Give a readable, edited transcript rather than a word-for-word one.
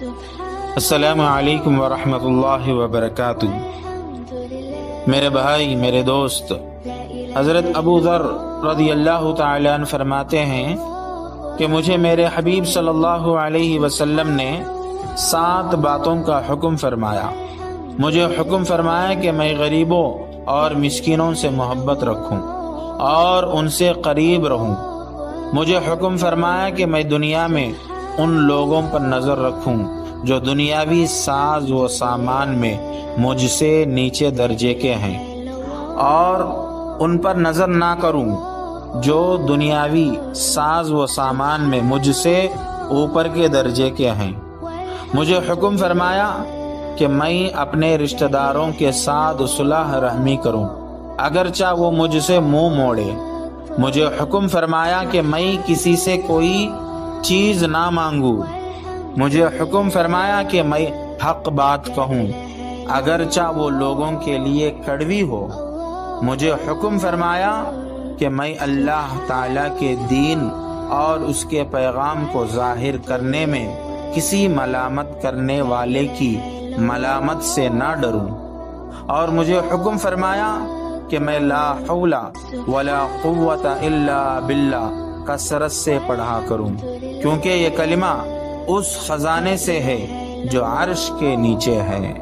السلام علیکم ورحمۃ اللہ وبرکاتہ۔ میرے بھائی، میرے دوست، حضرت ابو ذر رضی اللہ تعالی عنہ فرماتے ہیں کہ مجھے میرے حبیب صلی اللہ علیہ وسلم نے 7 باتوں کا حکم فرمایا۔ مجھے حکم فرمایا کہ میں غریبوں اور مسکینوں سے محبت رکھوں اور ان سے قریب رہوں۔ مجھے حکم فرمایا کہ میں دنیا میں ان لوگوں پر نظر رکھوں جو دنیاوی ساز و سامان میں مجھ سے نیچے درجے کے ہیں، اور ان پر نظر نہ کروں جو دنیاوی ساز و سامان میں مجھ سے اوپر کے درجے کے ہیں۔ مجھے حکم فرمایا کہ میں اپنے رشتہ داروں کے ساتھ صلح رحمی کروں اگرچہ وہ مجھ سے منہ موڑے۔ مجھے حکم فرمایا کہ میں کسی سے کوئی چیز نہ مانگوں۔ مجھے حکم فرمایا کہ میں حق بات کہوں اگرچہ وہ لوگوں کے لیے کڑوی ہو۔ مجھے حکم فرمایا کہ میں اللہ تعالیٰ کے دین اور اس کے پیغام کو ظاہر کرنے میں کسی ملامت کرنے والے کی ملامت سے نہ ڈروں، اور مجھے حکم فرمایا کہ میں لا حول ولا قوت الا باللہ کثرت سے پڑھا کروں، کیونکہ یہ کلمہ اس خزانے سے ہے جو عرش کے نیچے ہے۔